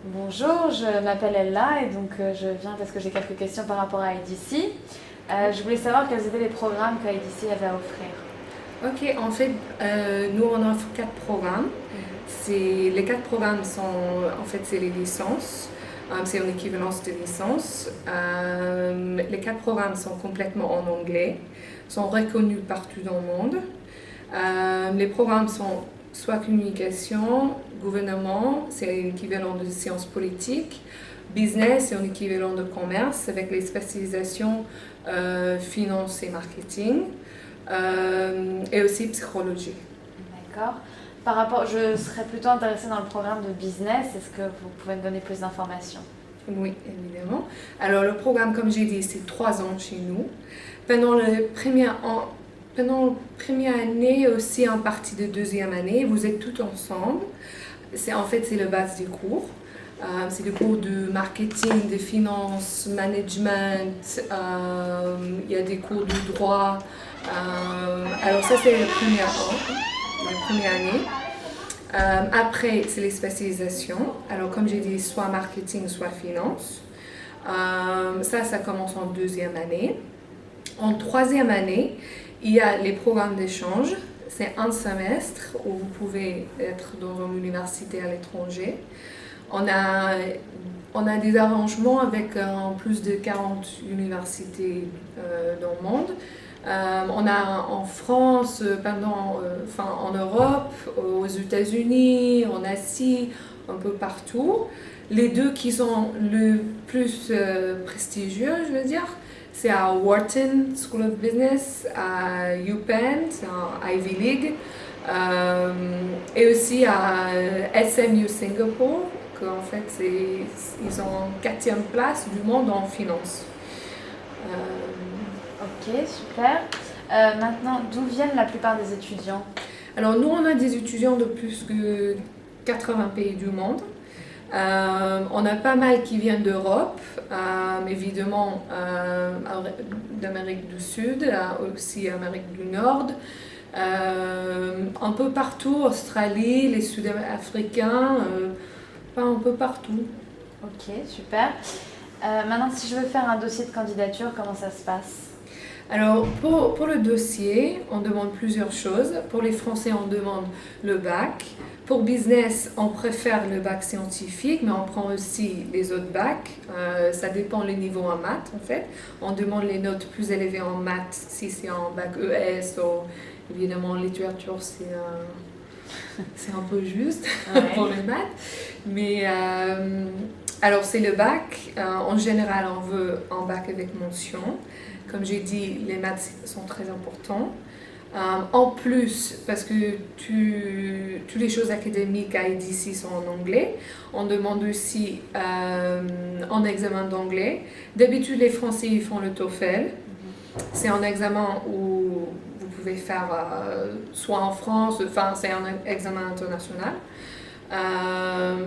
Bonjour, je m'appelle Ella et donc je viens parce que j'ai quelques questions par rapport à IDC. Je voulais savoir quels étaient les programmes que IDC avait à offrir. Ok, en fait, nous on offre quatre programmes. Les quatre programmes sont, en fait, c'est les licences. C'est une équivalence de licence. Les quatre programmes sont complètement en anglais, sont reconnus partout dans le monde. Les programmes sont soit communication, gouvernement, c'est l'équivalent de sciences politiques, business, c'est un équivalent de commerce avec les spécialisations finance et marketing, et aussi psychologie. D'accord. Par rapport, je serais plutôt intéressée dans le programme de business. Est-ce que vous pouvez me donner plus d'informations? Oui, évidemment. Alors, le programme, comme j'ai dit, c'est 3 ans chez nous. Pendant le premier an, pendant la première année, aussi en partie de deuxième année, vous êtes tous ensemble. C'est le base du cours. C'est des cours de marketing, de finance, management. Il y a des cours de droit. Alors ça, c'est le premier an, la première année. Après, c'est les spécialisations. Alors, comme j'ai dit, soit marketing, soit finance. Ça commence en deuxième année. En troisième année, il y a les programmes d'échange. C'est un semestre où vous pouvez être dans une université à l'étranger. On a, on a des arrangements avec plus de 40 universités dans le monde. On a en France, en Europe, aux États-Unis, en Asie, un peu partout. Les deux qui sont le plus prestigieux, je veux dire, c'est à Wharton School of Business, à UPenn, c'est un Ivy League, et aussi à SMU Singapour, qu'en fait ils ont 4e place du monde en finance. Ok, super. Maintenant, d'où viennent la plupart des étudiants? Alors nous, on a des étudiants de plus que 80 pays du monde. On a pas mal qui viennent d'Europe, évidemment d'Amérique du Sud, aussi Amérique du Nord, un peu partout, Australie, les Sud-Africains, un peu partout. Ok, super. Maintenant, si je veux faire un dossier de candidature, comment ça se passe? Alors, pour le dossier, on demande plusieurs choses. Pour les Français, on demande le bac. Pour business, on préfère le bac scientifique, mais on prend aussi les autres bacs. Ça dépend les niveaux en maths, en fait. On demande les notes plus élevées en maths, si c'est en bac ES, ou évidemment, en littérature, c'est un peu juste pour les maths. Mais alors, c'est le bac. En général, on veut un bac avec mention. Comme j'ai dit, les maths sont très importants. En plus, parce que toutes les choses académiques à IDC sont en anglais, on demande aussi un examen d'anglais. D'habitude, les Français ils font le TOEFL. C'est un examen où vous pouvez faire soit en France, c'est un examen international.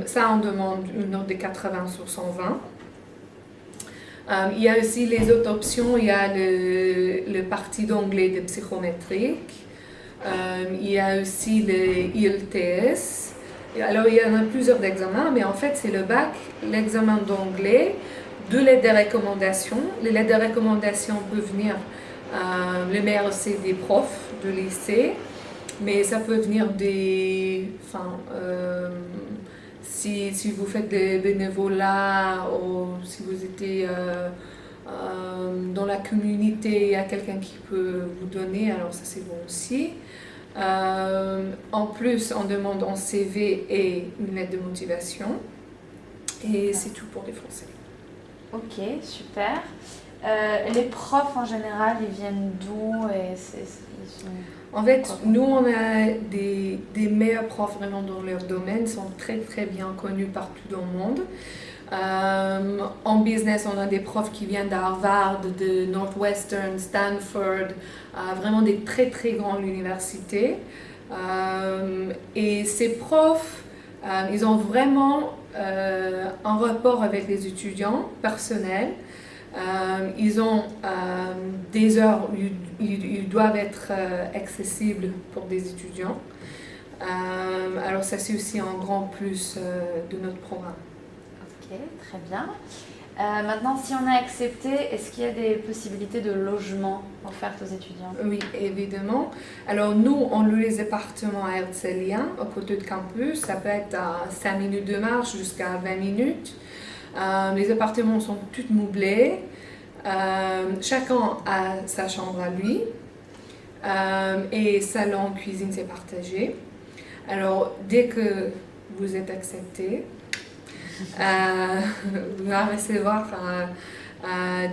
Ça, on demande une note de 80 sur 120. Il y a aussi les autres options, il y a le parti d'anglais de psychométrique, il y a aussi le IELTS. Alors il y en a plusieurs examens, mais en fait c'est le bac, l'examen d'anglais, de l'aide de recommandation. Les lettres de recommandation peuvent venir, le meilleur c'est des profs de lycée, mais ça peut venir si vous faites des bénévolats ou si vous étiez dans la communauté, il y a quelqu'un qui peut vous donner, alors ça c'est bon aussi. En plus, on demande un CV et une lettre de motivation. Et c'est tout pour les Français. Ok, super. Les profs en général, ils viennent d'où En fait, nous, on a des meilleurs profs vraiment dans leur domaine, sont très très bien connus partout dans le monde. En business, on a des profs qui viennent d'Harvard, de Northwestern, Stanford, vraiment des très très grandes universités. Et ces profs, ils ont vraiment un rapport avec les étudiants personnels. Ils ont des heures où ils doivent être accessibles pour des étudiants. Alors ça c'est aussi un grand plus de notre programme. très bien. Maintenant, si on est accepté, est-ce qu'il y a des possibilités de logement offertes aux étudiants? Oui, évidemment. Alors nous, on loue les appartements à Herzlien, au côté de campus. Ça peut être à 5 minutes de marche jusqu'à 20 minutes. Les appartements sont tous meublés. Chacun a sa chambre à lui. Et salon, cuisine, c'est partagé. Alors, dès que vous êtes accepté, vous allez recevoir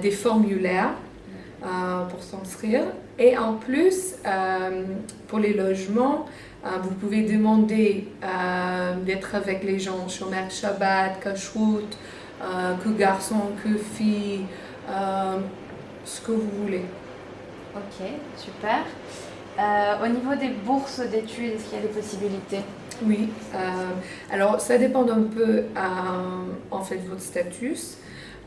des formulaires pour s'inscrire. Et en plus, pour les logements, vous pouvez demander d'être avec les gens chômeur Shabbat, cache-route, que garçons, que filles, ce que vous voulez. Ok, super. Au niveau des bourses d'études, est-ce qu'il y a des possibilités? Oui, alors ça dépend un peu en fait de votre statut.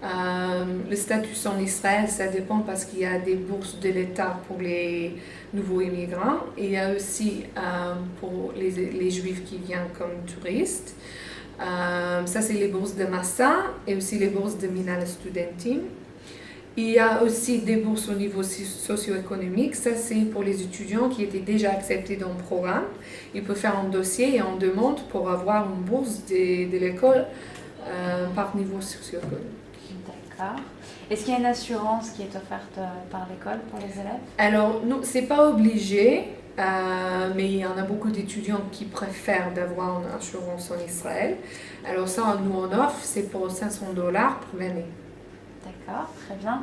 Le statut en Israël, ça dépend parce qu'il y a des bourses de l'État pour les nouveaux immigrants et il y a aussi pour les juifs qui viennent comme touristes. Ça, c'est les bourses de Massa et aussi les bourses de Minal Studentim. Il y a aussi des bourses au niveau socio-économique. Ça, c'est pour les étudiants qui étaient déjà acceptés dans le programme. Ils peuvent faire un dossier et en demande pour avoir une bourse de l'école par niveau socio-économique. D'accord. Est-ce qu'il y a une assurance qui est offerte par l'école pour les élèves? Alors, non, c'est pas obligé, mais il y en a beaucoup d'étudiants qui préfèrent d'avoir une assurance en Israël. Alors ça, nous on offre, c'est pour $500 pour l'année. D'accord, très bien.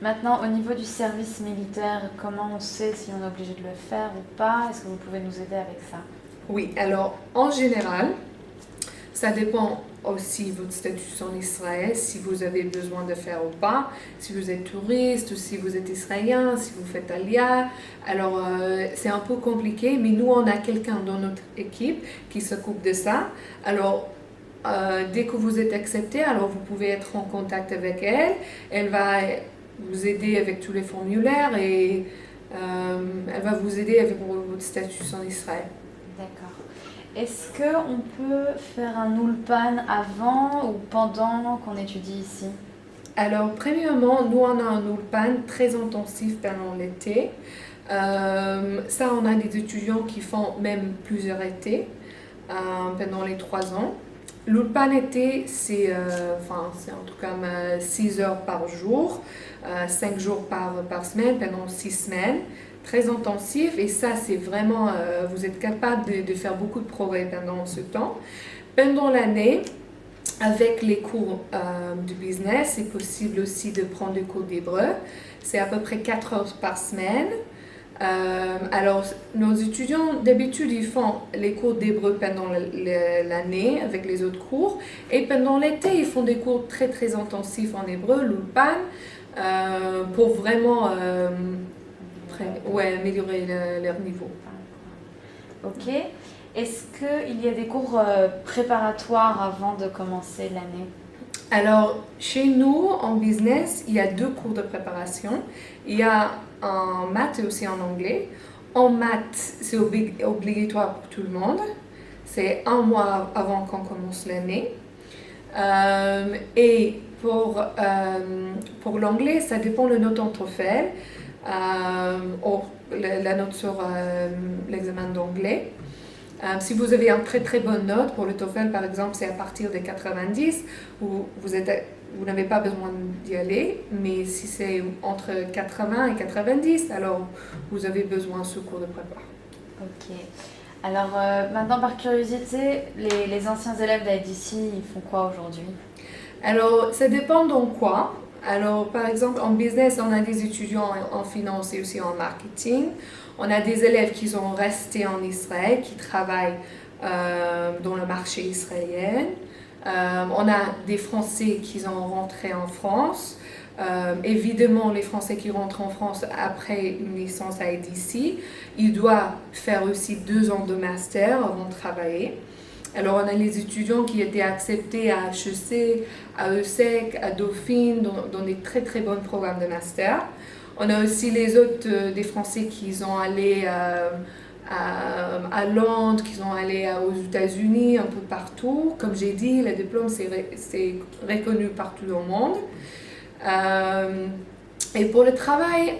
Maintenant, au niveau du service militaire, comment on sait si on est obligé de le faire ou pas? Est-ce que vous pouvez nous aider avec ça? Oui, alors en général, ça dépend aussi de votre statut en Israël, si vous avez besoin de faire ou pas, si vous êtes touriste ou si vous êtes israélien, si vous faites Aliyah. Alors c'est un peu compliqué, mais nous on a quelqu'un dans notre équipe qui s'occupe de ça. Alors dès que vous êtes accepté, alors vous pouvez être en contact avec elle. Elle va vous aider avec tous les formulaires et elle va vous aider avec votre statut en Israël. D'accord. Est-ce qu'on peut faire un ulpan avant ou pendant qu'on étudie ici? Alors, premièrement, nous on a un ulpan très intensif pendant l'été. Ça, on a des étudiants qui font même plusieurs étés pendant les 3 ans. L'ulpan été, c'est en tout cas 6 heures par jour, 5 jours par semaine, pendant 6 semaines, très intensif. Et ça, c'est vraiment, vous êtes capable de faire beaucoup de progrès pendant ce temps. Pendant l'année, avec les cours de business, c'est possible aussi de prendre des cours d'hébreu. C'est à peu près 4 heures par semaine. Alors, nos étudiants, d'habitude, ils font les cours d'hébreu pendant l'année avec les autres cours. Et pendant l'été, ils font des cours très, très intensifs en hébreu, l'ulpan, pour vraiment améliorer leur niveau. Ok. Est-ce qu'il y a des cours préparatoires avant de commencer l'année? Alors, chez nous, en business, il y a 2 cours de préparation. Il y a en maths et aussi en anglais. En maths, c'est obligatoire pour tout le monde. C'est 1 mois avant qu'on commence l'année. Et pour l'anglais, ça dépend de note en TOEFL, la note sur l'examen d'anglais. Si vous avez une très très bonne note pour le TOEFL par exemple, c'est à partir de 90, vous n'avez pas besoin d'y aller, mais si c'est entre 80 et 90, alors vous avez besoin de ce cours de prépa. Ok. Alors maintenant par curiosité, les anciens élèves d'IDC, ils font quoi aujourd'hui? Alors ça dépend dans quoi. Alors par exemple en business, on a des étudiants en finance et aussi en marketing. On a des élèves qui sont restés en Israël, qui travaillent dans le marché israélien. On a des Français qui sont rentrés en France. Évidemment, les Français qui rentrent en France après une licence à IDC, ils doivent faire aussi 2 ans de master avant de travailler. Alors, on a les étudiants qui étaient acceptés à HEC, à ESSEC, à Dauphine, dans des très très bons programmes de master. On a aussi les autres des Français qui sont allés à Londres, qui sont allés aux États-Unis, un peu partout. Comme j'ai dit, le diplôme, c'est reconnu partout dans le monde. Et pour le travail,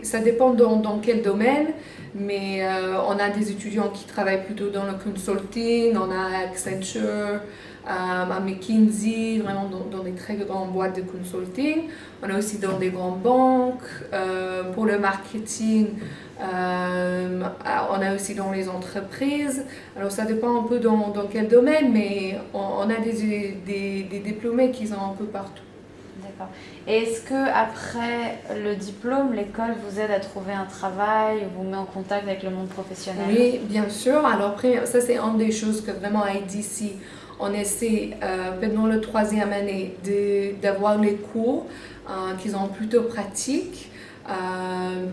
ça dépend dans quel domaine, mais on a des étudiants qui travaillent plutôt dans le consulting, on a Accenture, à McKinsey, vraiment dans des très grandes boîtes de consulting. On a aussi dans des grandes banques. Pour le marketing, on a aussi dans les entreprises. Alors ça dépend un peu dans quel domaine, mais on a des diplômés qui sont un peu partout. D'accord. Et est-ce que après le diplôme, l'école vous aide à trouver un travail ou vous met en contact avec le monde professionnel? Oui, bien sûr. Alors après, ça c'est une des choses que vraiment à IDC, on essaie pendant la 3e année d'avoir les cours qui sont plutôt pratiques,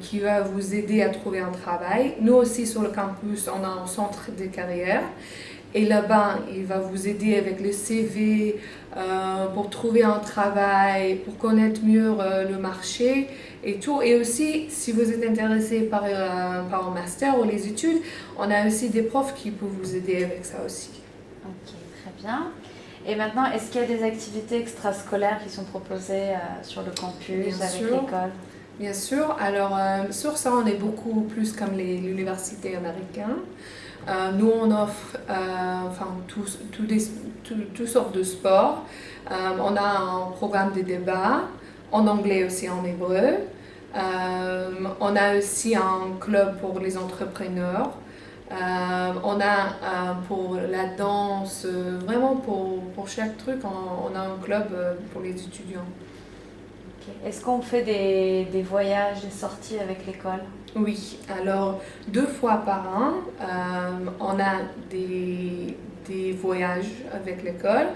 qui va vous aider à trouver un travail. Nous aussi sur le campus, on a un centre de carrière. Et là-bas, il va vous aider avec le CV pour trouver un travail, pour connaître mieux le marché et tout. Et aussi, si vous êtes intéressé par un master ou les études, on a aussi des profs qui peuvent vous aider avec ça aussi. Ok, très bien. Et maintenant, est-ce qu'il y a des activités extrascolaires qui sont proposées sur le campus, avec l'école? Bien sûr. Alors, sur ça, on est beaucoup plus comme l'université américaine. Nous, on offre toutes sortes de sports. On a un programme de débat, en anglais aussi en hébreu. On a aussi un club pour les entrepreneurs. On a pour la danse, vraiment pour chaque truc, on a un club pour les étudiants. Okay. Est-ce qu'on fait des voyages, des sorties avec l'école? Oui, alors 2 fois par an, on a des voyages avec l'école.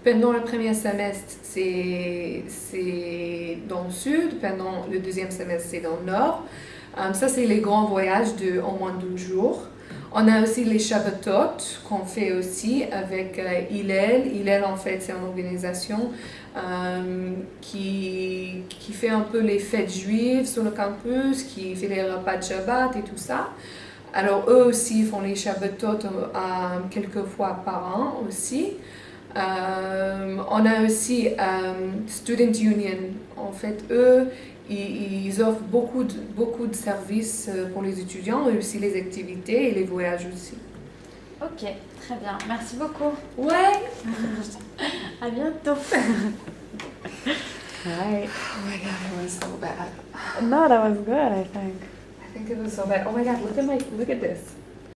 Pendant le premier semestre, c'est dans le sud, pendant le 2e semestre, c'est dans le nord. Ça, c'est les grands voyages de au moins 12 jours. On a aussi les Shabbatot qu'on fait aussi avec Hillel. Hillel, en fait, c'est une organisation qui fait un peu les fêtes juives sur le campus, qui fait les repas de Shabbat et tout ça. Alors, eux aussi font les Shabbatot quelques fois par an aussi. On a aussi Student Union. En fait, eux, ils offrent beaucoup de services pour les étudiants et aussi les activités et les voyages aussi. Ok, très bien. Merci beaucoup. Ouais. À bientôt. Right. Oh my God, it was so bad. No, that was good, I think. I think it was so bad. Oh my God, look at this.